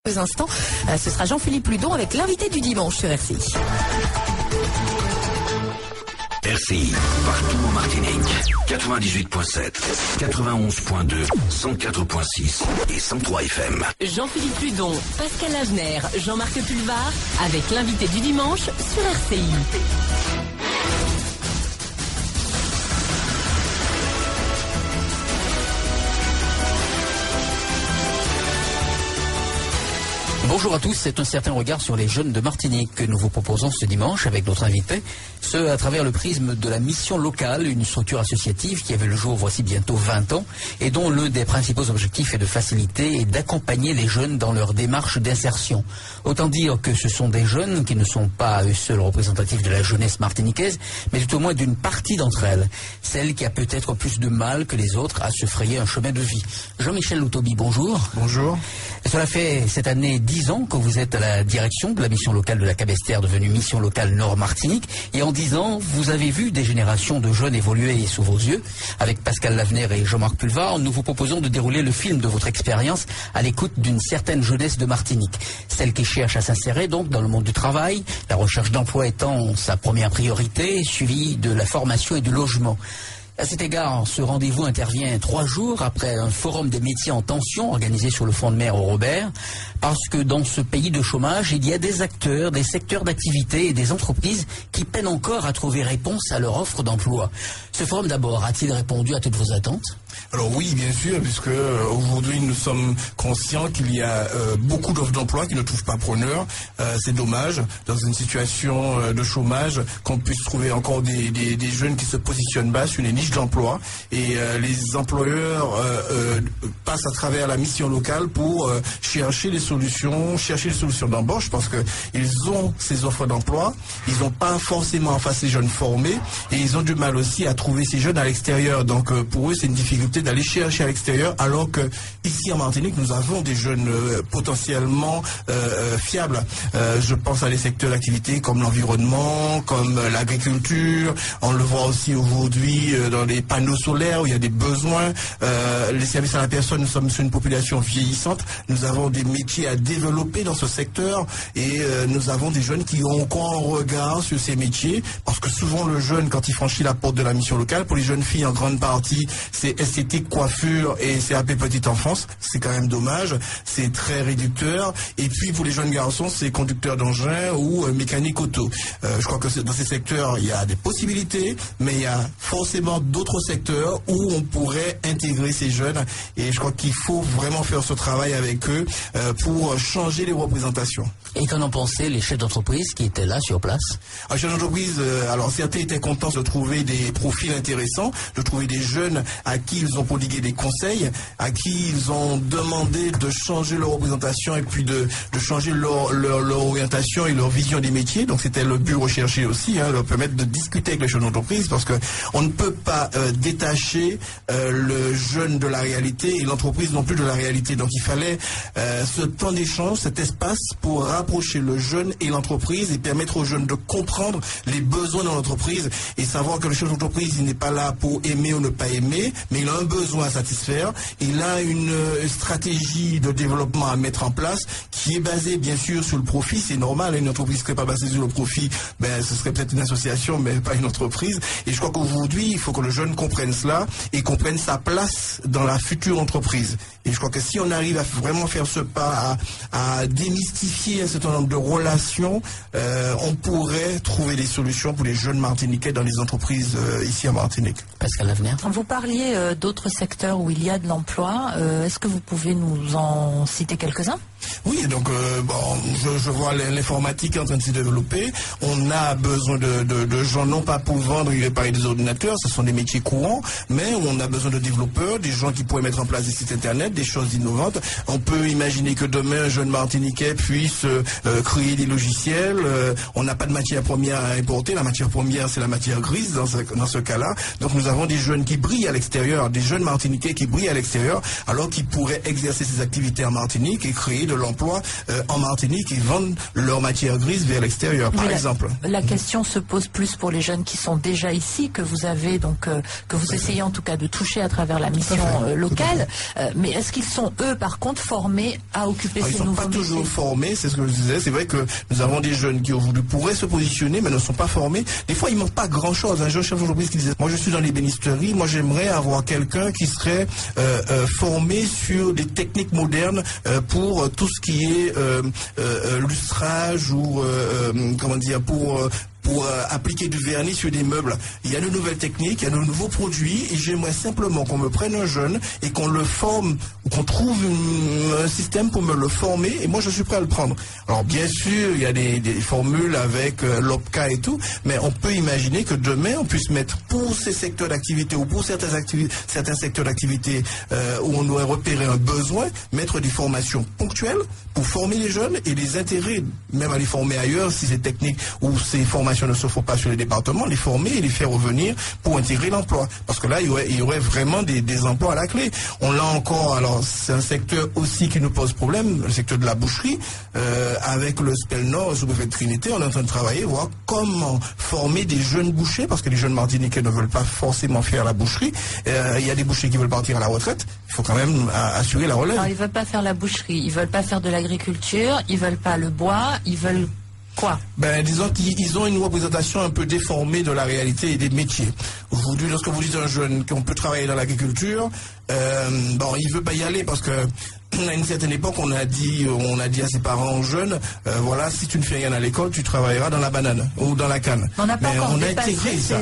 Instants, ce sera Jean-Philippe Ludon avec l'invité du dimanche sur RCI. RCI, partout en Martinique, 98.7, 91.2, 104.6 et 103 FM. Jean-Philippe Ludon, Pascal Lavener, Jean-Marc Pulvar avec l'invité du dimanche sur RCI. Bonjour à tous, c'est un certain regard sur les jeunes de Martinique que nous vous proposons ce dimanche avec notre invité, ce à travers le prisme de la mission locale, une structure associative qui avait le jour voici bientôt 20 ans et dont l'un des principaux objectifs est de faciliter et d'accompagner les jeunes dans leur démarche d'insertion. Autant dire que ce sont des jeunes qui ne sont pas à eux seuls représentatifs de la jeunesse martiniquaise, mais tout au moins d'une partie d'entre elles, celle qui a peut-être plus de mal que les autres à se frayer un chemin de vie. Jean-Michel Loutobi, bonjour. Bonjour. Cela fait cette année 10 ans que vous êtes à la direction de la mission locale de la Cabestère, devenue mission locale Nord-Martinique. Et en 10 ans, vous avez vu des générations de jeunes évoluer sous vos yeux. Avec Pascal Lavener et Jean-Marc Pulvar, nous vous proposons de dérouler le film de votre expérience à l'écoute d'une certaine jeunesse de Martinique. Celle qui cherche à s'insérer donc dans le monde du travail, la recherche d'emploi étant sa première priorité, suivie de la formation et du logement. À cet égard, ce rendez-vous intervient 3 jours après un forum des métiers en tension organisé sur le front de mer au Robert, parce que dans ce pays de chômage, il y a des acteurs, des secteurs d'activité et des entreprises qui peinent encore à trouver réponse à leur offre d'emploi. Ce forum d'abord a-t-il répondu à toutes vos attentes ? Alors oui, bien sûr, puisque aujourd'hui nous sommes conscients qu'il y a beaucoup d'offres d'emploi qui ne trouvent pas preneur. C'est dommage, dans une situation de chômage, qu'on puisse trouver encore des jeunes qui se positionnent bas sur les niches d'emploi. Et les employeurs passent à travers la mission locale pour chercher les solutions d'embauche, parce qu'ils ont ces offres d'emploi, ils n'ont pas forcément en face les jeunes formés, et ils ont du mal aussi à trouver ces jeunes à l'extérieur. Donc pour eux, c'est une difficulté d'aller chercher à l'extérieur, alors que ici en Martinique, nous avons des jeunes potentiellement fiables. Je pense à des secteurs d'activité comme l'environnement, comme l'agriculture. On le voit aussi aujourd'hui dans les panneaux solaires où il y a des besoins. Les services à la personne, nous sommes sur une population vieillissante. Nous avons des métiers à développer dans ce secteur et nous avons des jeunes qui ont encore un regard sur ces métiers, parce que souvent le jeune, quand il franchit la porte de la mission locale, pour les jeunes filles en grande partie, c'est esthétique, coiffure et CAP petite enfance. C'est quand même dommage, c'est très réducteur. Et puis pour les jeunes garçons, c'est conducteur d'engin ou mécanique auto. Je crois que dans ces secteurs, il y a des possibilités, mais il y a forcément d'autres secteurs où on pourrait intégrer ces jeunes. Et je crois qu'il faut vraiment faire ce travail avec eux pour changer les représentations. Et qu'en ont pensé les chefs d'entreprise qui étaient là sur place ? Les chefs d'entreprise, alors certains étaient contents de trouver des profils intéressants, de trouver des jeunes à qui ils ont prodigué des conseils, à qui ils ont demandé de changer leur représentation et puis de changer leur orientation et leur vision des métiers. Donc c'était le but recherché aussi, leur permettre de discuter avec les chefs d'entreprise, parce que on ne peut pas détacher le jeune de la réalité et l'entreprise non plus de la réalité. Donc il fallait ce temps d'échange, cet espace pour rapprocher le jeune et l'entreprise et permettre aux jeunes de comprendre les besoins de l'entreprise et savoir que le chef d'entreprise, il n'est pas là pour aimer ou ne pas aimer, mais il a un besoin à satisfaire. Il a une stratégie de développement à mettre en place qui est basée bien sûr sur le profit. C'est normal, une entreprise ne serait pas basée sur le profit, ce serait peut-être une association, mais pas une entreprise. Et je crois qu'aujourd'hui, il faut que le jeune comprenne cela et comprenne sa place dans la future entreprise. Et je crois que si on arrive à vraiment faire ce pas, à démystifier un certain nombre de relations, on pourrait trouver des solutions pour les jeunes martiniquais dans les entreprises ici en Martinique. Pascal Lavener. Vous parliez d'autres secteurs où il y a de l'emploi. Est-ce que vous pouvez nous en citer quelques-uns ? Oui, donc je vois l'informatique en train de se développer. On a besoin de gens, non pas pour vendre et réparer des ordinateurs, ce sont des métiers courants, mais on a besoin de développeurs, des gens qui pourraient mettre en place des sites internet, des choses innovantes. On peut imaginer que demain, un jeune Martiniquais puisse créer des logiciels. On n'a pas de matière première à importer. La matière première, c'est la matière grise dans ce cas-là. Donc nous avons des jeunes qui brillent à l'extérieur l'extérieur, des jeunes Martiniquais qui brillent à l'extérieur, alors qu'ils pourraient exercer ces activités en Martinique et créer de l'emploi en Martinique et vendre leur matière grise vers l'extérieur, par exemple. La question se pose plus pour les jeunes qui sont déjà ici, que vous avez donc, que vous essayez en tout cas de toucher à travers la mission locale. Mais est-ce qu'ils sont, eux, par contre, formés à occuper ces nouveaux métiers? Ils ne sont pas toujours formés, c'est ce que je disais. C'est vrai que nous avons des jeunes qui aujourd'hui pourraient se positionner, mais ne sont pas formés. Des fois, il ne manque pas grand-chose. Un jeune chef d'entreprise qui disait, moi je suis dans l'ébénisterie, moi j'aimerais avoir quelqu'un qui serait formé sur des techniques modernes pour tout ce qui est lustrage ou comment dire, pour appliquer du vernis sur des meubles. Il y a de nouvelles techniques, il y a de nouveaux produits et j'aimerais simplement qu'on me prenne un jeune et qu'on le forme, ou qu'on trouve un système pour me le former et moi je suis prêt à le prendre. Alors bien sûr, il y a des formules avec l'OPCA et tout, mais on peut imaginer que demain on puisse mettre pour ces secteurs d'activité ou pour certains secteurs d'activité où on aurait repéré un besoin, mettre des formations ponctuelles pour former les jeunes et les intégrer, même à les former ailleurs si ces techniques ou ces formations ne se font pas sur les départements, les former et les faire revenir pour intégrer l'emploi. Parce que là, il y aurait vraiment des emplois à la clé. On l'a encore, alors c'est un secteur aussi qui nous pose problème, le secteur de la boucherie. Avec le SPEL Nord, sous préfet de Trinité, on est en train de travailler, voir comment former des jeunes bouchers, parce que les jeunes Martiniquais ne veulent pas forcément faire la boucherie. Il y a des bouchers qui veulent partir à la retraite. Il faut quand même assurer la relève. Alors, ils veulent pas faire la boucherie, ils veulent pas faire de l'agriculture, ils veulent pas le bois, ils veulent quoi? Disons qu'ils ont une représentation un peu déformée de la réalité et des métiers. Aujourd'hui, lorsque vous dites à un jeune qu'on peut travailler dans l'agriculture, il veut pas y aller parce que à une certaine époque, on a dit à ses parents jeunes, voilà, si tu ne fais rien à l'école, tu travailleras dans la banane ou dans la canne. On n'a pas encore intégré ça.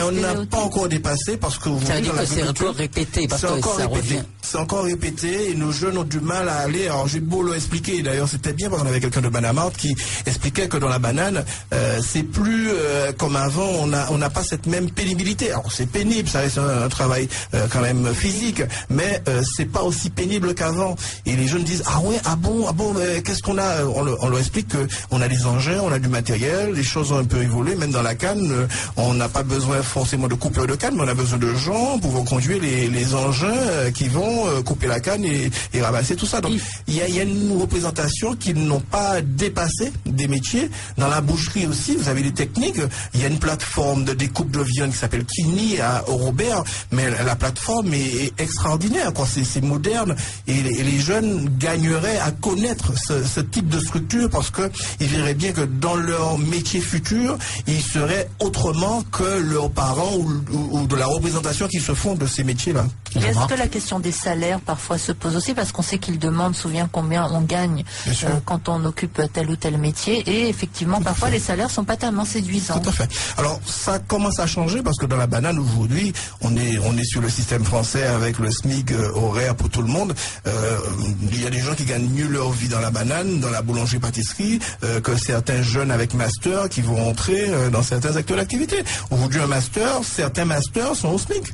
On n'a pas encore dépassé parce que ça veut dire que c'est encore répété parce que ça revient. C'est encore répété et nos jeunes ont du mal à aller. Alors j'ai beau le expliquer. D'ailleurs, c'était bien parce qu'on avait quelqu'un de Banamart qui expliquait que dans la banane, c'est plus comme avant. On n'a pas cette même pénibilité. Alors c'est pénible, ça reste un travail quand même physique, mais c'est pas aussi pénible qu'avant. Et les jeunes disent qu'est-ce qu'on a? On leur explique que on a des engins, on a du matériel, les choses ont un peu évolué. Même dans la canne, on n'a pas besoin forcément de coupeurs de canne, mais on a besoin de gens pour conduire les engins qui vont couper la canne et ramasser tout ça. Donc il y a une représentation qui n'ont pas dépassé des métiers. Dans la boucherie aussi, vous avez des techniques. Il y a une plateforme de découpe de viande qui s'appelle Kini à Robert, mais la plateforme est extraordinaire, quoi. C'est moderne et les jeunes gagneraient à connaître ce type de structure parce qu'ils verraient bien que dans leur métier futur, ils seraient autrement que leurs parents ou de la représentation qu'ils se font de ces métiers-là. Est-ce que la question des salaires parfois se pose aussi parce qu'on sait qu'ils demandent souvent combien on gagne quand on occupe tel ou tel métier et effectivement parfois les salaires sont pas tellement séduisants. Tout à fait. Alors ça commence à changer parce que dans la banane aujourd'hui on est sur le système français avec le SMIC horaire pour tout le monde. Il y a des gens qui gagnent mieux leur vie dans la banane, dans la boulangerie-pâtisserie, que certains jeunes avec master qui vont entrer dans certains acteurs d'activité. Aujourd'hui, certains masters sont au SMIC.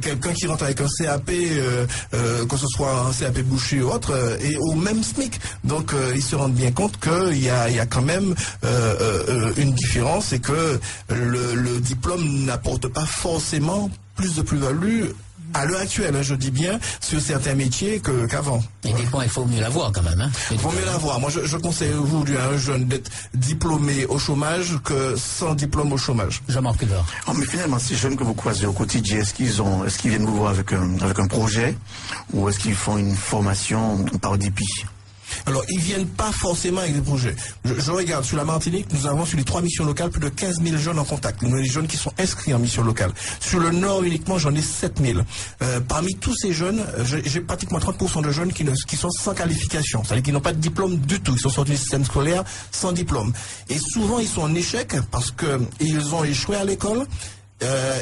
Quelqu'un qui rentre avec un CAP, que ce soit un CAP boucher ou autre, est au même SMIC. Donc, ils se rendent bien compte qu'il y a quand même une différence et que le diplôme n'apporte pas forcément plus de plus-value à l'heure actuelle, je dis bien, sur certains métiers qu'avant. Et des fois, il faut mieux l'avoir quand même. Il faut mieux l'avoir. Moi, je conseille aujourd'hui à un jeune d'être diplômé au chômage que sans diplôme au chômage. Jean-Marc Pulvar. Oh, mais finalement, ces jeunes que vous croisez au quotidien, est-ce qu'ils viennent vous voir avec un projet ou est-ce qu'ils font une formation par dépit? Alors, ils viennent pas forcément avec des projets. Je regarde, sur la Martinique, nous avons sur les 3 missions locales plus de 15 000 jeunes en contact. Nous avons des jeunes qui sont inscrits en mission locale. Sur le Nord uniquement, j'en ai 7 000. Parmi tous ces jeunes, j'ai pratiquement 30% de jeunes qui sont sans qualification. C'est-à-dire qu'ils n'ont pas de diplôme du tout. Ils sont sortis du système scolaire sans diplôme. Et souvent, ils sont en échec parce qu'ils ont échoué à l'école.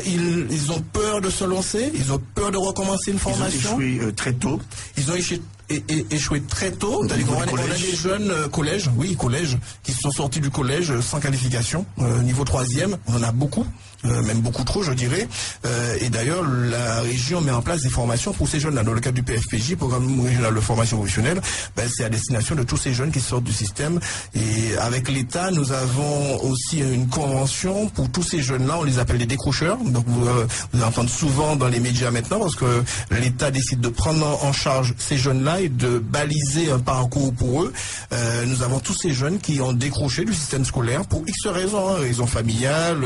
Ils ont peur de se lancer, ils ont peur de recommencer une formation. Ils ont échoué très tôt. Ils ont échoué très tôt. On a des jeunes collèges, qui sont sortis du collège sans qualification, niveau 3e, on en a beaucoup. Même beaucoup trop, je dirais. Et d'ailleurs, la région met en place des formations pour ces jeunes-là. Dans le cadre du PFPJ, Programme régional de formation professionnelle, c'est à destination de tous ces jeunes qui sortent du système. Et avec l'État, nous avons aussi une convention pour tous ces jeunes-là. On les appelle des décrocheurs. Donc, vous entendez souvent dans les médias maintenant, parce que l'État décide de prendre en charge ces jeunes-là et de baliser un parcours pour eux. Nous avons tous ces jeunes qui ont décroché du système scolaire pour X raisons, raisons familiales.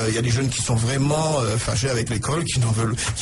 Il y a des jeunes qui sont vraiment fâchés avec l'école, qui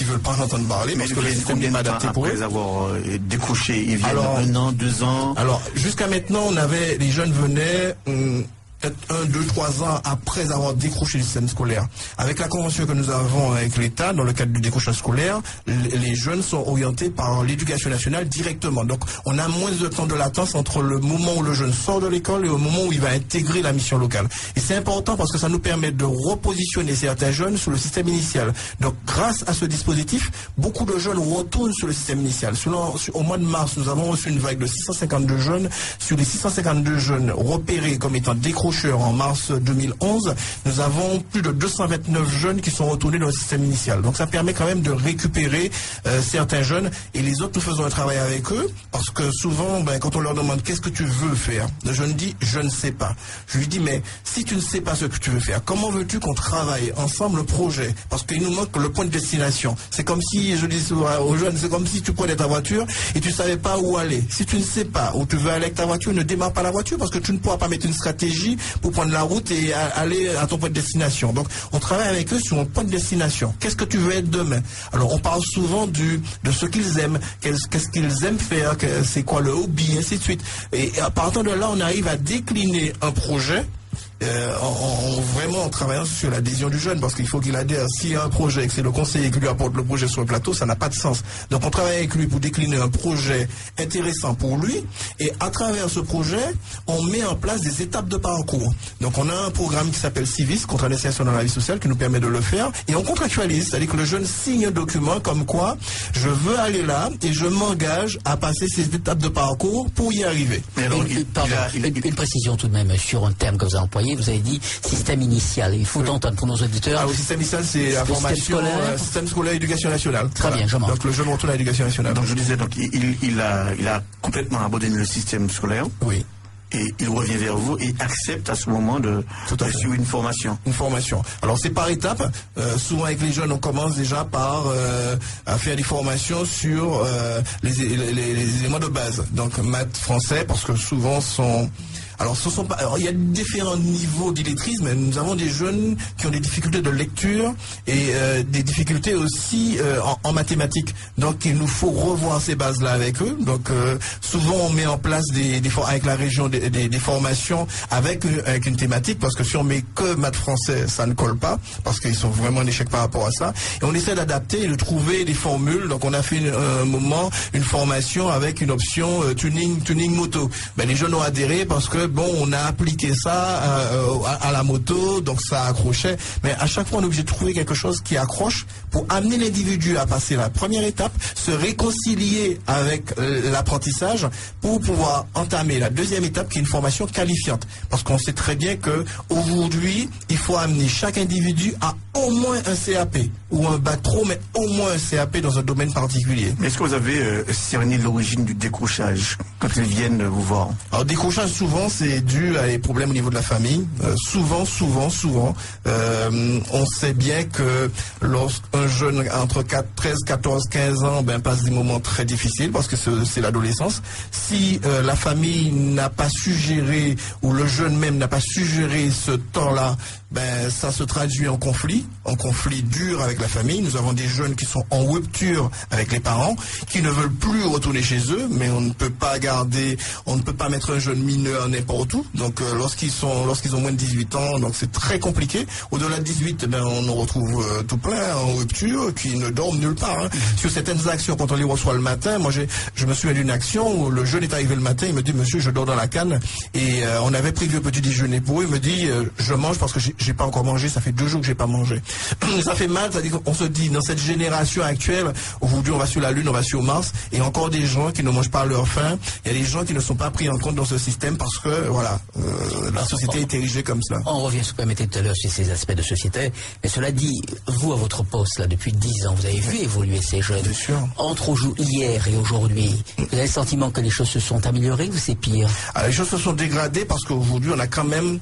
veulent pas entendre parler, parce que le système n'est pas adapté pour eux. Après avoir décroché, ils viennent 1 an, 2 ans. Alors, jusqu'à maintenant, les jeunes venaient peut-être 1, 2, 3 ans après avoir décroché le système scolaire. Avec la convention que nous avons avec l'État, dans le cadre du décrochage scolaire, les jeunes sont orientés par l'éducation nationale directement. Donc, on a moins de temps de latence entre le moment où le jeune sort de l'école et au moment où il va intégrer la mission locale. Et c'est important parce que ça nous permet de repositionner certains jeunes sur le système initial. Donc, grâce à ce dispositif, beaucoup de jeunes retournent sur le système initial. Au mois de mars, nous avons reçu une vague de 652 jeunes. Sur les 652 jeunes repérés comme étant décrochés en mars 2011, nous avons plus de 229 jeunes qui sont retournés dans le système initial. Donc ça permet quand même de récupérer certains jeunes, et les autres, nous faisons un travail avec eux, parce que souvent, quand on leur demande qu'est-ce que tu veux faire, le jeune dit je ne sais pas. Je lui dis mais si tu ne sais pas ce que tu veux faire, comment veux-tu qu'on travaille ensemble le projet? Parce qu'il nous manque le point de destination. C'est comme si, je dis souvent aux jeunes, c'est comme si tu prenais ta voiture et tu savais pas où aller. Si tu ne sais pas où tu veux aller avec ta voiture, ne démarre pas la voiture, parce que tu ne pourras pas mettre une stratégie pour prendre la route et aller à ton point de destination. Donc, on travaille avec eux sur un point de destination. Qu'est-ce que tu veux être demain? Alors, on parle souvent de ce qu'ils aiment, qu'est-ce qu'ils aiment faire, c'est quoi le hobby, ainsi de suite. Et à partir de là, on arrive à décliner un projet vraiment en travaillant sur l'adhésion du jeune, parce qu'il faut qu'il adhère. S'il y a un projet et que c'est le conseiller qui lui apporte le projet sur le plateau, ça n'a pas de sens. Donc on travaille avec lui pour décliner un projet intéressant pour lui, et à travers ce projet, on met en place des étapes de parcours. Donc on a un programme qui s'appelle Civis, contre l'insertion dans la vie sociale, qui nous permet de le faire, et on contractualise, c'est-à-dire que le jeune signe un document comme quoi je veux aller là et je m'engage à passer ces étapes de parcours pour y arriver. Une précision tout de même sur un terme que vous avez employé. Vous avez dit système initial. Il faut entendre pour nos auditeurs. Ah oui, système initial, c'est la formation, système scolaire, éducation nationale. Très bien, je m'en. Donc le jeune retourne à l'éducation nationale. Donc je disais, il a complètement abandonné le système scolaire. Oui. Et il revient vers vous et accepte à ce moment de suivre une formation. Une formation. Alors c'est par étapes. Souvent avec les jeunes, on commence déjà par à faire des formations sur les éléments de base. Donc maths, français, parce que souvent il y a différents niveaux d'illettrisme. Nous avons des jeunes qui ont des difficultés de lecture et des difficultés aussi en mathématiques. Donc il nous faut revoir ces bases-là avec eux. Donc souvent on met en place avec la région des formations avec une thématique, parce que si on met que maths français, ça ne colle pas, parce qu'ils sont vraiment en échec par rapport à ça. Et on essaie d'adapter et de trouver des formules. Donc on a fait un moment une formation avec une option tuning moto. Les jeunes ont adhéré parce que on a appliqué ça à la moto, donc ça accrochait. Mais à chaque fois, on est obligé de trouver quelque chose qui accroche pour amener l'individu à passer la première étape, se réconcilier avec l'apprentissage pour pouvoir entamer la deuxième étape, qui est une formation qualifiante. Parce qu'on sait très bien que aujourd'hui, il faut amener chaque individu à au moins un CAP ou un bac pro, mais au moins un CAP dans un domaine particulier. Est-ce que vous avez cerné l'origine du décrochage quand ils viennent vous voir? Alors décrochage, souvent c'est dû à des problèmes au niveau de la famille. Souvent, on sait bien que lorsqu'un jeune entre 13, 14, 15 ans passe des moments très difficiles, parce que c'est l'adolescence. Si la famille n'a pas su gérer, ou le jeune même n'a pas su gérer ce temps-là, ça se traduit en conflit dur avec la famille. Nous avons des jeunes qui sont en rupture avec les parents, qui ne veulent plus retourner chez eux, mais on ne peut pas mettre un jeune mineur n'importe où. Donc lorsqu'ils ont moins de 18 ans, donc c'est très compliqué. Au-delà de 18, on en retrouve tout plein en rupture, qui ne dorment nulle part. Sur certaines actions, quand on les reçoit le matin, moi je me souviens d'une action où le jeune est arrivé le matin, il me dit monsieur, je dors dans la canne, et on avait prévu un petit déjeuner pour eux. Il me dit je mange parce que j'ai pas encore mangé, ça fait 2 jours que j'ai pas mangé. Ça fait mal, c'est-à-dire qu'on se dit, dans cette génération actuelle, aujourd'hui on va sur la Lune, on va sur Mars, et encore des gens qui ne mangent pas à leur faim. Il y a des gens qui ne sont pas pris en compte dans ce système parce que, voilà, la société est érigée comme cela. On revient, ce que vous permettez tout à l'heure, sur ces aspects de société. Mais cela dit, vous, à votre poste, là, depuis 10 ans, vous avez vu évoluer ces jeunes. Bien sûr. Entre hier et aujourd'hui, vous avez le sentiment que les choses se sont améliorées ou c'est pire? Alors, les choses se sont dégradées parce qu'aujourd'hui, on a quand même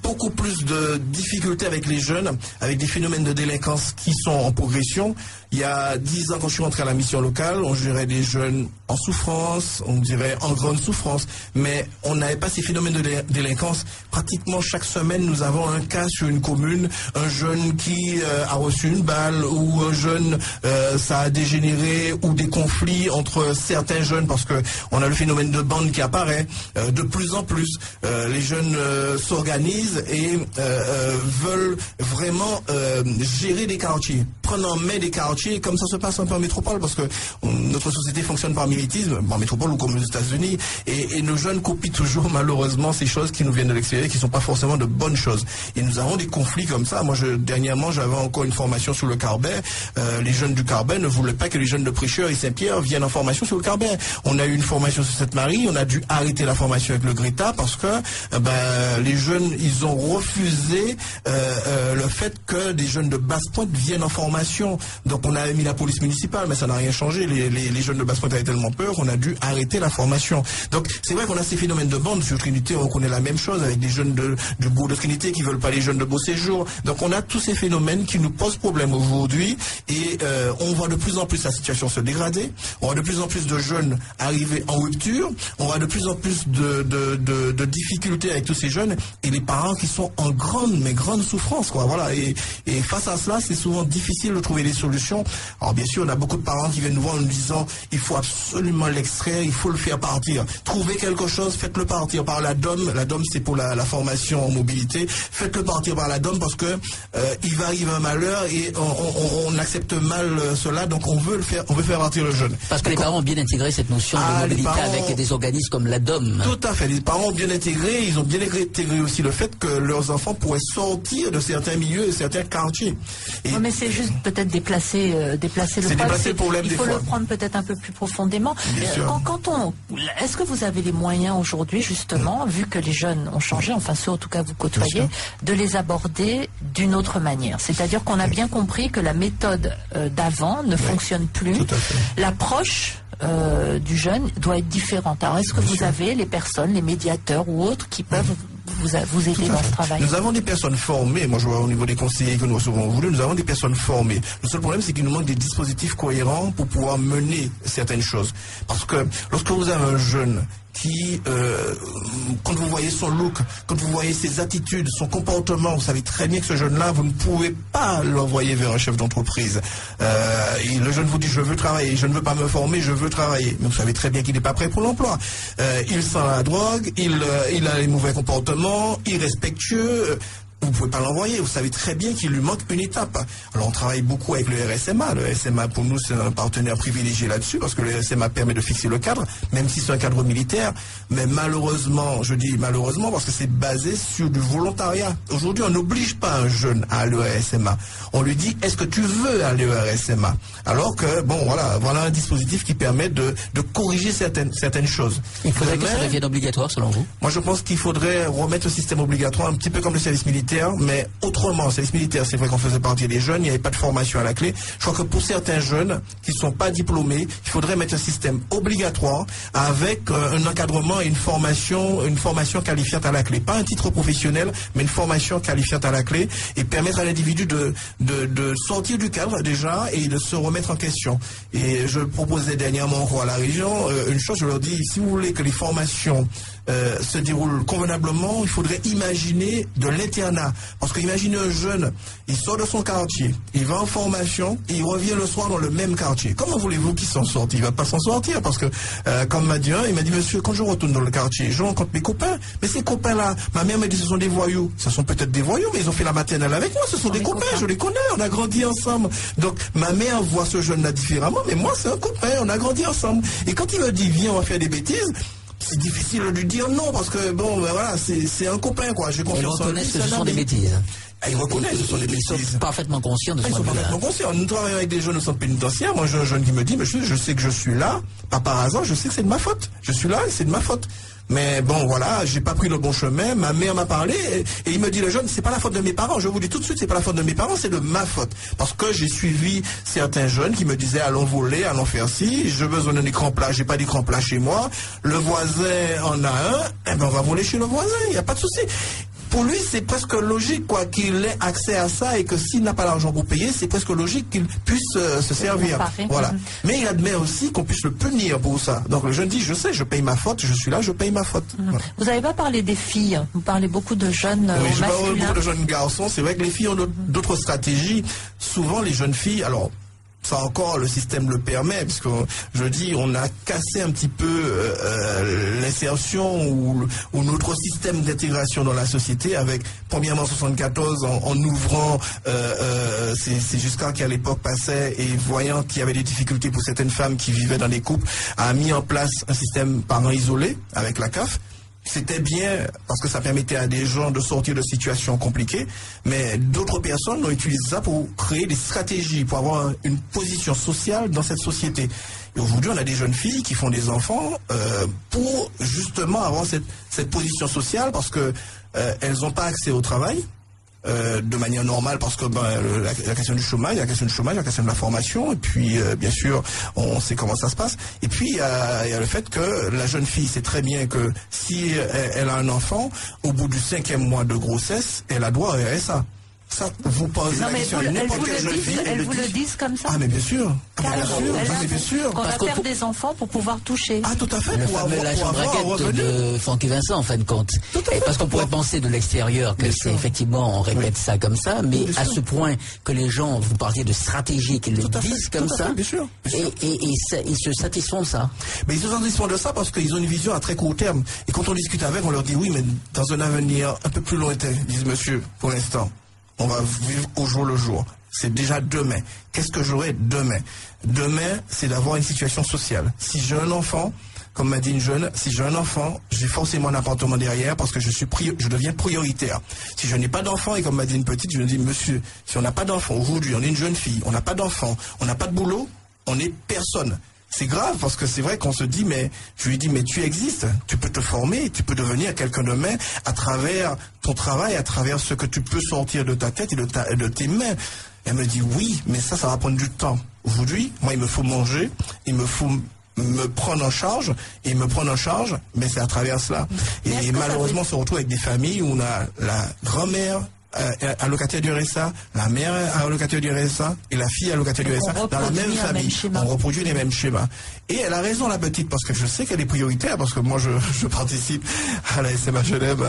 beaucoup plus de difficultés avec les jeunes, avec des phénomènes de délinquance qui sont en progression. Il y a 10 ans, quand je suis rentré à la mission locale, on dirait des jeunes en souffrance, on dirait en grande souffrance, mais on n'avait pas ces phénomènes de délinquance. Pratiquement chaque semaine, nous avons un cas sur une commune, un jeune qui a reçu une balle, ou un jeune, ça a dégénéré, ou des conflits entre certains jeunes, parce que on a le phénomène de bande qui apparaît de plus en plus. Les jeunes s'organisent et veulent vraiment gérer des quartiers, prendre en main des quartiers, comme ça se passe un peu en métropole, parce que notre société fonctionne par militisme, en métropole ou comme aux États-Unis, et nos jeunes copient toujours malheureusement ces choses qui nous viennent de l'extérieur, qui ne sont pas forcément de bonnes choses. Et nous avons des conflits comme ça. Moi, dernièrement, j'avais encore une formation sur le Carbet. Les jeunes du Carbet ne voulaient pas que les jeunes de Prêcheurs et Saint-Pierre viennent en formation sur le Carbet. On a eu une formation sur Sainte-Marie, on a dû arrêter la formation avec le Greta parce que les jeunes, ils ont refusé le fait que des jeunes de Basse-Pointe viennent en formation. Donc on a mis la police municipale, mais ça n'a rien changé. Les jeunes de Basse-Pointe avaient tellement peur qu'on a dû arrêter la formation. Donc c'est vrai qu'on a ces phénomènes de bande. Sur Trinité, on connaît la même chose avec des jeunes du bourg de Trinité qui veulent pas les jeunes de Beau Séjour. Donc on a tous ces phénomènes qui nous posent problème aujourd'hui, et on voit de plus en plus la situation se dégrader. On voit de plus en plus de jeunes arriver en rupture. On voit de plus en plus de difficultés avec tous ces jeunes, et les parents qui sont en grande souffrance, quoi. Voilà. Et face à cela, c'est souvent difficile de trouver des solutions. Alors bien sûr, on a beaucoup de parents qui viennent nous voir en nous disant il faut absolument l'extraire, il faut le faire partir. Trouvez quelque chose, faites-le partir par la DOM. La DOM, c'est pour la formation en mobilité. Faites-le partir par la DOM parce que il va arriver un malheur et on accepte mal cela, donc on veut faire partir le jeune. Parce que les parents ont bien intégré cette notion de mobilité avec des organismes comme la DOM. Tout à fait. Les parents ont bien intégré, ils ont bien intégré aussi le fait que leurs enfants pourraient sortir de certains milieux et certains quartiers. Oui, mais c'est juste peut-être déplacer le problème. Il faut le prendre peut-être un peu plus profondément. Est-ce que vous avez les moyens aujourd'hui, justement, vu que les jeunes ont changé, enfin ceux en tout cas vous côtoyez, de les aborder d'une autre manière? C'est-à-dire qu'on a bien compris que la méthode d'avant ne fonctionne plus. L'approche du jeune doit être différente. Alors est-ce que vous avez les personnes, les médiateurs ou autres qui peuvent vous aider dans ce travail? Nous avons des personnes formées. Moi, je vois au niveau des conseillers que nous recevons aujourd'hui, nous avons des personnes formées. Le seul problème, c'est qu'il nous manque des dispositifs cohérents pour pouvoir mener certaines choses. Parce que lorsque vous avez un jeune qui, quand vous voyez son look, quand vous voyez ses attitudes, son comportement, vous savez très bien que ce jeune-là, vous ne pouvez pas l'envoyer vers un chef d'entreprise. Le jeune vous dit, je veux travailler, je ne veux pas me former, je veux travailler. Mais vous savez très bien qu'il n'est pas prêt pour l'emploi. Il sent la drogue, il a les mauvais comportements, irrespectueux. Vous ne pouvez pas l'envoyer, vous savez très bien qu'il lui manque une étape. Alors on travaille beaucoup avec le RSMA. Le RSMA pour nous c'est un partenaire privilégié là-dessus parce que le RSMA permet de fixer le cadre, même si c'est un cadre militaire. Mais malheureusement, je dis malheureusement parce que c'est basé sur du volontariat. Aujourd'hui on n'oblige pas un jeune à aller au RSMA. On lui dit est-ce que tu veux aller au RSMA? Alors que bon voilà un dispositif qui permet de corriger certaines choses. Il faudrait que ça devienne obligatoire selon vous? Moi je pense qu'il faudrait remettre le système obligatoire un petit peu comme le service militaire. Mais autrement, le service militaire, c'est vrai qu'on faisait partie des jeunes, il n'y avait pas de formation à la clé. Je crois que pour certains jeunes qui ne sont pas diplômés, il faudrait mettre un système obligatoire avec un encadrement et une formation qualifiante à la clé. Pas un titre professionnel, mais une formation qualifiante à la clé et permettre à l'individu de sortir du cadre déjà et de se remettre en question. Et je proposais dernièrement encore à la région une chose, je leur dis, si vous voulez que les formations se déroulent convenablement, il faudrait imaginer de l'internat. Parce que imaginez un jeune, il sort de son quartier, il va en formation et il revient le soir dans le même quartier. Comment voulez-vous qu'il s'en sorte? Il ne va pas s'en sortir parce que, comme m'a dit un, il m'a dit, monsieur, quand je retourne dans le quartier, je rencontre mes copains. Mais ces copains-là, ma mère m'a dit, ce sont des voyous. Ce sont peut-être des voyous, mais ils ont fait la maternelle avec moi. Ce sont des copains, je les connais, on a grandi ensemble. Donc, ma mère voit ce jeune-là différemment, mais moi, c'est un copain, on a grandi ensemble. Et quand il me dit, viens, on va faire des bêtises, c'est difficile de lui dire non, parce que bon, ben voilà, c'est un copain, quoi. J'ai confiance Ils en lui. reconnaissent que ce sont des bêtises. Ils reconnaissent que ce sont des bêtises. Ils sont parfaitement conscients de ce Ils sont parfaitement conscients. Nous travaillons avec des jeunes au centre pénitentiaire. Moi, j'ai un jeune qui me dit, mais je sais que je suis là, pas par hasard, je sais que c'est de ma faute. Je suis là et c'est de ma faute. Mais bon, voilà, j'ai pas pris le bon chemin. Ma mère m'a parlé et il me dit, le jeune, c'est pas la faute de mes parents. Je vous dis tout de suite, c'est pas la faute de mes parents, c'est de ma faute. Parce que j'ai suivi certains jeunes qui me disaient, allons voler, allons faire ci. J'ai besoin d'un écran plat, j'ai pas d'écran plat chez moi. Le voisin en a un. Eh ben, on va voler chez le voisin. Il y a pas de souci. Pour lui, c'est presque logique, quoi, qu'il ait accès à ça et que s'il n'a pas l'argent pour payer, c'est presque logique qu'il puisse se servir. Voilà. Mais il admet aussi qu'on puisse le punir pour ça. Donc le jeune dit, je sais, je paye ma faute, je suis là, je paye ma faute. Voilà. Vous n'avez pas parlé des filles, vous parlez beaucoup de jeunes oui, je parle masculins. beaucoup de jeunes garçons. C'est vrai que les filles ont d'autres stratégies. Souvent, les jeunes filles, alors, ça encore, le système le permet, puisque je dis, on a cassé un petit peu l'insertion ou notre système d'intégration dans la société avec, premièrement, 74, en ouvrant c'est Giscard qui à l'époque passait et voyant qu'il y avait des difficultés pour certaines femmes qui vivaient dans des couples, a mis en place un système parents isolés avec la CAF. C'était bien parce que ça permettait à des gens de sortir de situations compliquées, mais d'autres personnes ont utilisé ça pour créer des stratégies, pour avoir une position sociale dans cette société. Et aujourd'hui, on a des jeunes filles qui font des enfants pour justement avoir cette position sociale parce que elles n'ont pas accès au travail. De manière normale parce que la question du chômage, la question de la formation et puis bien sûr on sait comment ça se passe et puis il y a le fait que la jeune fille sait très bien que si elle a un enfant au bout du 5e mois de grossesse elle a droit à RSA. Ça, vous posez la question à n'importe quelle jeune fille. Elles vous le disent comme ça. Ah mais bien sûr. Bien sûr. Qu'on va faire des enfants pour pouvoir toucher. Ah tout à fait. Le fameux la chambre raquette de Francky Vincent en fin de compte. Et parce qu'on pourrait penser de l'extérieur que c'est effectivement on répète ça comme ça, mais à ce point que les gens, vous parliez de stratégie, qu'ils le disent comme ça. Bien sûr. Et ils se satisfont de ça. Mais ils se satisfont de ça parce qu'ils ont une vision à très court terme. Et quand on discute avec, on leur dit oui, mais dans un avenir un peu plus lointain, ils disent monsieur, pour l'instant. On va vivre au jour le jour. C'est déjà demain. Qu'est-ce que j'aurai demain? Demain, c'est d'avoir une situation sociale. Si j'ai un enfant, comme m'a dit une jeune, si j'ai un enfant, j'ai forcément un appartement derrière parce que je deviens prioritaire. Si je n'ai pas d'enfant, et comme m'a dit une petite, je me dis, monsieur, si on n'a pas d'enfant, aujourd'hui, on est une jeune fille, on n'a pas d'enfant, on n'a pas de boulot, on n'est personne. C'est grave parce que c'est vrai qu'on se dit, mais je lui dis, mais tu existes, tu peux te former, tu peux devenir quelqu'un de demain à travers ton travail, à travers ce que tu peux sortir de ta tête et de tes mains. Elle me dit, oui, mais ça va prendre du temps. Aujourd'hui, moi, il me faut manger, il me faut me prendre en charge, et me prendre en charge, mais c'est à travers cela. Et malheureusement, on se retrouve avec des familles où on a la grand-mère, allocataire du RSA, la mère allocataire du RSA et la fille allocataire du RSA dans la même famille. On reproduit les mêmes schémas. Et elle a raison, la petite, parce que je sais qu'elle est prioritaire, parce que moi je participe à la SMHLM,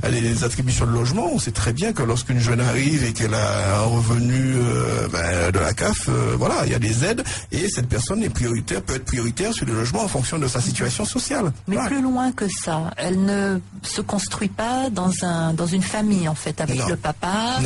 à les attributions de logement. On sait très bien que lorsqu'une jeune arrive et qu'elle a un revenu de la CAF, voilà, il y a des aides et cette personne est prioritaire, peut être prioritaire sur le logement en fonction de sa situation sociale. Mais plus loin que ça, elle ne se construit pas dans une famille en fait, avec le papa,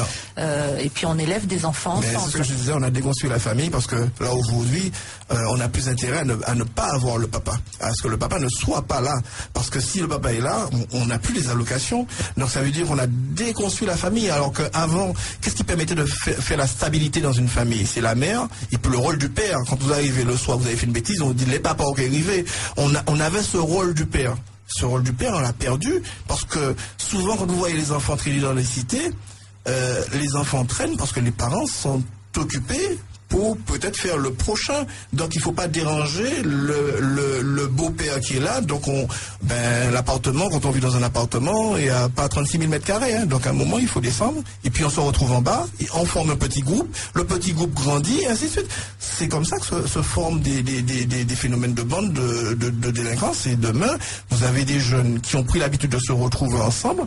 et puis on élève des enfants ensemble. Mais c'est ce que je disais, on a déconstruit la famille parce que là aujourd'hui, on a plus intérêt à ne pas avoir le papa, à ce que le papa ne soit pas là. Parce que si le papa est là, on n'a plus les allocations. Donc ça veut dire qu'on a déconstruit la famille. Alors qu'avant, qu'est-ce qui permettait de faire la stabilité dans une famille? C'est la mère et puis le rôle du père. Quand vous arrivez le soir, vous avez fait une bêtise, on vous dit les papas qui arrivaient. On avait ce rôle du père. Ce rôle du père, on l'a perdu parce que souvent quand vous voyez les enfants traîner dans les cités, les enfants traînent parce que les parents sont occupés pour peut-être faire le prochain. Donc il ne faut pas déranger le beau-père qui est là. Donc l'appartement, quand on vit dans un appartement, il n'y a pas 36 000 mètres carrés. Hein. Donc à un moment, il faut descendre. Et puis on se retrouve en bas, et on forme un petit groupe. Le petit groupe grandit, et ainsi de suite. C'est comme ça que se forment des phénomènes de bande, de délinquance. Et demain, vous avez des jeunes qui ont pris l'habitude de se retrouver ensemble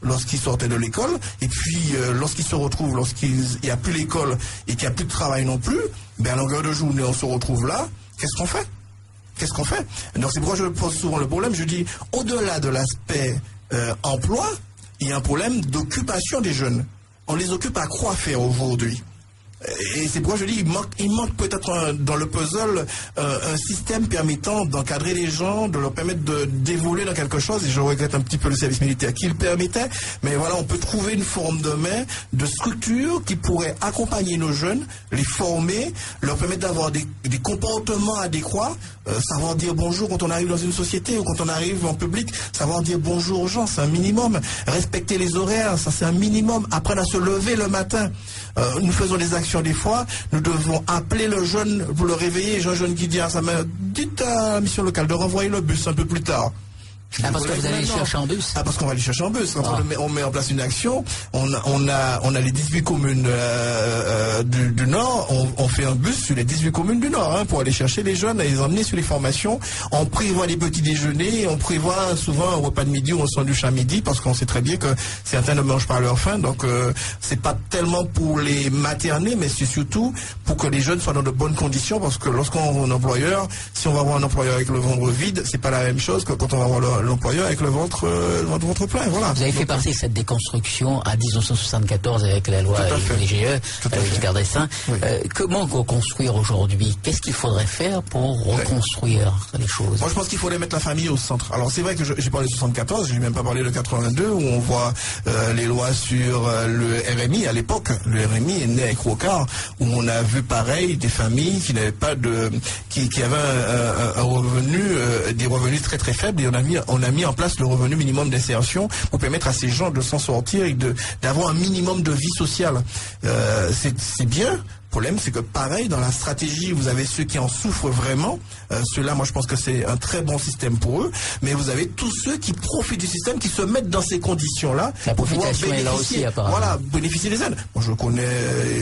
lorsqu'ils sortaient de l'école, et puis lorsqu'ils se retrouvent, lorsqu'il n'y a plus l'école et qu'il n'y a plus de travail non plus, à longueur de journée, on se retrouve là, qu'est-ce qu'on fait? Donc c'est pourquoi je pose souvent le problème, je dis, au-delà de l'aspect emploi, il y a un problème d'occupation des jeunes. On les occupe à quoi faire aujourd'hui? Et c'est pourquoi je dis, il manque peut-être dans le puzzle un système permettant d'encadrer les gens, de leur permettre d'évoluer dans quelque chose. Et je regrette un petit peu le service militaire qui le permettait. Mais voilà, on peut trouver une forme de main, de structure qui pourrait accompagner nos jeunes, les former, leur permettre d'avoir des comportements adéquats, savoir dire bonjour quand on arrive dans une société ou quand on arrive en public, savoir dire bonjour aux gens, c'est un minimum. Respecter les horaires, ça c'est un minimum. Apprendre à se lever le matin. Nous faisons des actions des fois, nous devons appeler le jeune pour le réveiller. J'ai un jeune qui dit à sa mère, dites à la mission locale de renvoyer le bus un peu plus tard. Parce que vous allez chercher en bus. Parce qu'on va aller chercher en bus. On met en place une action. On a les 18 communes du Nord. On fait un bus sur les 18 communes du Nord pour aller chercher les jeunes et les emmener sur les formations. On prévoit les petits déjeuners. On prévoit souvent un repas de midi ou un sandwich à midi parce qu'on sait très bien que certains ne mangent pas à leur faim. Donc c'est pas tellement pour les materner, mais c'est surtout pour que les jeunes soient dans de bonnes conditions. Parce que lorsqu'on est un employeur, si on va avoir un employeur avec le ventre vide, c'est pas la même chose que quand on va avoir l'employeur avec le ventre plein, voilà. Vous avez fait partie de cette déconstruction à 1974 avec la loi IGE, Giscard d'Estaing. Oui. Comment reconstruire aujourd'hui? Qu'est-ce qu'il faudrait faire pour reconstruire les choses? Moi, je pense qu'il faudrait mettre la famille au centre. Alors, c'est vrai que j'ai parlé de 74, je n'ai même pas parlé de 82, où on voit les lois sur le RMI à l'époque. Le RMI est né avec Rocard, où on a vu pareil des familles qui n'avaient pas qui avaient un revenu, des revenus très très faibles, et on a mis en place le revenu minimum d'insertion pour permettre à ces gens de s'en sortir et d'avoir un minimum de vie sociale. C'est bien. Le problème, c'est que pareil, dans la stratégie, vous avez ceux qui en souffrent vraiment. Ceux-là, moi, je pense que c'est un très bon système pour eux. Mais vous avez tous ceux qui profitent du système, qui se mettent dans ces conditions-là. La profitation est là aussi, apparemment. Voilà, bénéficier des aides. Moi, je connais,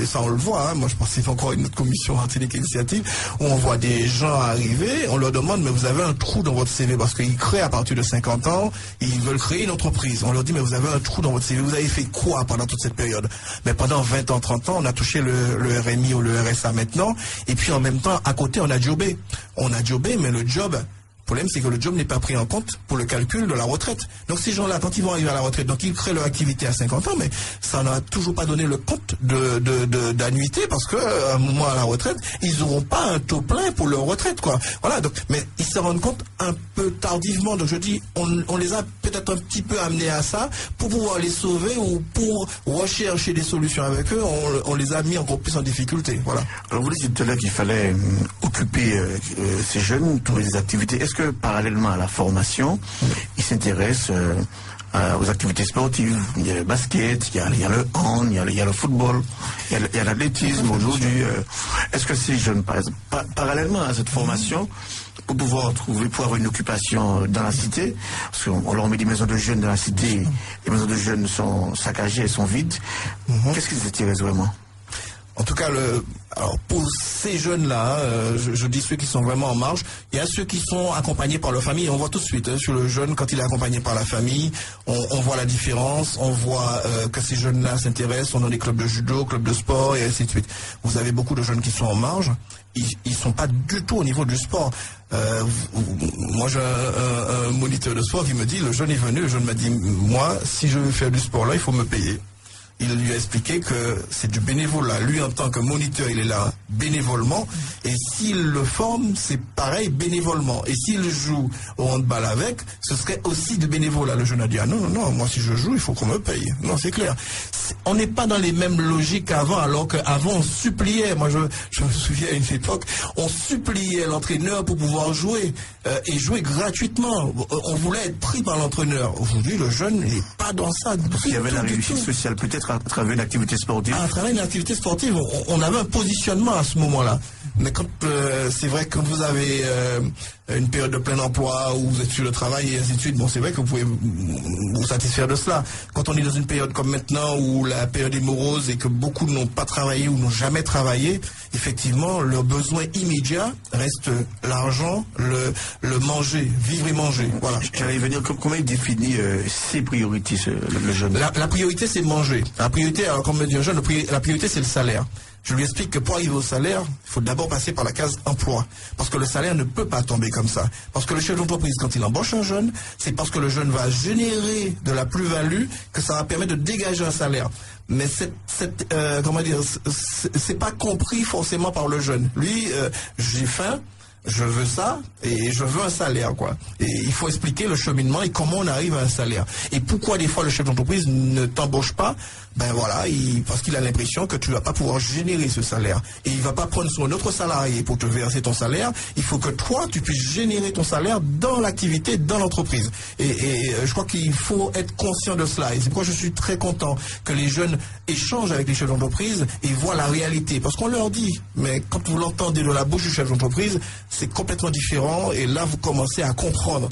ça, on le voit. Moi, je pense qu'il y a encore une autre commission Martinique Initiative où on voit des gens arriver, on leur demande, mais vous avez un trou dans votre CV parce qu'ils créent à partir de 50 ans, ils veulent créer une entreprise. On leur dit, mais vous avez un trou dans votre CV. Vous avez fait quoi pendant toute cette période? Mais pendant 20 ans, 30 ans, on a touché le RMI ou le RSA maintenant, et puis en même temps, à côté, on a jobé. On a jobé, mais le job, le problème, c'est que le job n'est pas pris en compte pour le calcul de la retraite. Donc ces gens-là, quand ils vont arriver à la retraite, donc ils créent leur activité à 50 ans, mais ça n'a toujours pas donné le compte d'annuité, parce que à un moment à la retraite, ils n'auront pas un taux plein pour leur retraite, quoi. Voilà, donc, mais ils se rendent compte un peu tardivement. Donc je dis, on les a peut-être un petit peu amenés à ça pour pouvoir les sauver ou pour rechercher des solutions avec eux. On les a mis encore plus en difficulté. Voilà. Alors vous disiez tout à l'heure qu'il fallait occuper ces jeunes, trouver des activités. Est-ce que parallèlement à la formation, ils s'intéressent aux activités sportives? Il y a le basket, il y a le hand, il y a le football, il y a l'athlétisme aujourd'hui. Est-ce que ces jeunes, par exemple, parallèlement à cette formation, pour pouvoir avoir une occupation dans la cité, parce qu'on leur met des maisons de jeunes dans la cité, les maisons de jeunes sont saccagées, elles sont vides, qu'est-ce qu'ils s'intéressent vraiment? En tout cas, alors pour ces jeunes-là, je dis ceux qui sont vraiment en marge, il y a ceux qui sont accompagnés par leur famille. On voit tout de suite sur le jeune, quand il est accompagné par la famille, on voit la différence, on voit que ces jeunes-là s'intéressent, sont dans des clubs de judo, clubs de sport et ainsi de suite. Vous avez beaucoup de jeunes qui sont en marge, ils sont pas du tout au niveau du sport. Moi j'ai un moniteur de sport qui me dit, le jeune est venu, le jeune m'a dit, moi si je veux faire du sport là, il faut me payer. Il lui a expliqué que c'est du bénévolat. Lui, en tant que moniteur, il est là bénévolement. Et s'il le forme, c'est pareil, bénévolement. Et s'il joue au handball avec, ce serait aussi du bénévolat. Le jeune a dit, ah non, moi si je joue, il faut qu'on me paye. Non, c'est clair. On n'est pas dans les mêmes logiques qu'avant, alors qu'avant, on suppliait. Moi, je me souviens à une époque, on suppliait l'entraîneur pour pouvoir jouer. Et jouer gratuitement. On voulait être pris par l'entraîneur. Aujourd'hui, le jeune n'est pas dans ça. Parce qu'il y avait la réussite sociale, peut-être à travers une activité sportive. À travers une activité sportive, on avait un positionnement à ce moment-là. Mais quand c'est vrai que quand vous avez une période de plein emploi où vous êtes sur le travail et ainsi de suite, bon, c'est vrai que vous pouvez vous satisfaire de cela. Quand on est dans une période comme maintenant où la période est morose et que beaucoup n'ont pas travaillé ou n'ont jamais travaillé, effectivement, leur besoin immédiat reste l'argent, le manger, vivre et manger. Voilà. J'allais venir, comment il définit ses priorités, le jeune? La priorité, c'est manger. La priorité, alors comme me dit un jeune, la priorité, c'est le salaire. Je lui explique que pour arriver au salaire, il faut d'abord passer par la case emploi. Parce que le salaire ne peut pas tomber comme ça. Parce que le chef d'entreprise, quand il embauche un jeune, c'est parce que le jeune va générer de la plus-value que ça va permettre de dégager un salaire. Mais c'est pas compris forcément par le jeune. Lui, j'ai faim, je veux ça et je veux un salaire, quoi. Et il faut expliquer le cheminement et comment on arrive à un salaire. Et pourquoi des fois le chef d'entreprise ne t'embauche pas? Ben voilà, parce qu'il a l'impression que tu vas pas pouvoir générer ce salaire. Et il va pas prendre son autre salarié pour te verser ton salaire. Il faut que toi, tu puisses générer ton salaire dans l'activité, dans l'entreprise. Et je crois qu'il faut être conscient de cela. Et c'est pourquoi je suis très content que les jeunes échangent avec les chefs d'entreprise et voient la réalité. Parce qu'on leur dit, mais quand vous l'entendez de la bouche du chef d'entreprise, c'est complètement différent. Et là, vous commencez à comprendre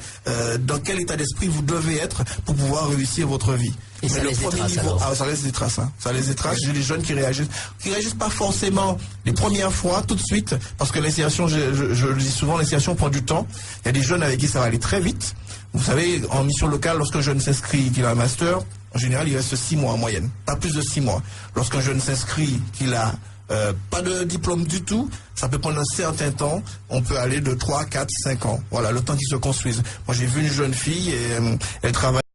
dans quel état d'esprit vous devez être pour pouvoir réussir votre vie. Et ça laisse des traces, ça laisse des traces, hein. Ça laisse des traces. J'ai des jeunes qui réagissent pas forcément les premières fois, tout de suite, parce que l'initiation, je le dis souvent, l'initiation prend du temps. Il y a des jeunes avec qui ça va aller très vite. Vous savez, en mission locale, lorsqu'un jeune s'inscrit, qu'il a un master, en général, il reste 6 mois en moyenne. Pas plus de 6 mois. Lorsqu'un jeune s'inscrit, qu'il a pas de diplôme du tout, ça peut prendre un certain temps. On peut aller de 3, 4, 5 ans. Voilà, le temps qu'ils se construisent. Moi, j'ai vu une jeune fille et elle travaille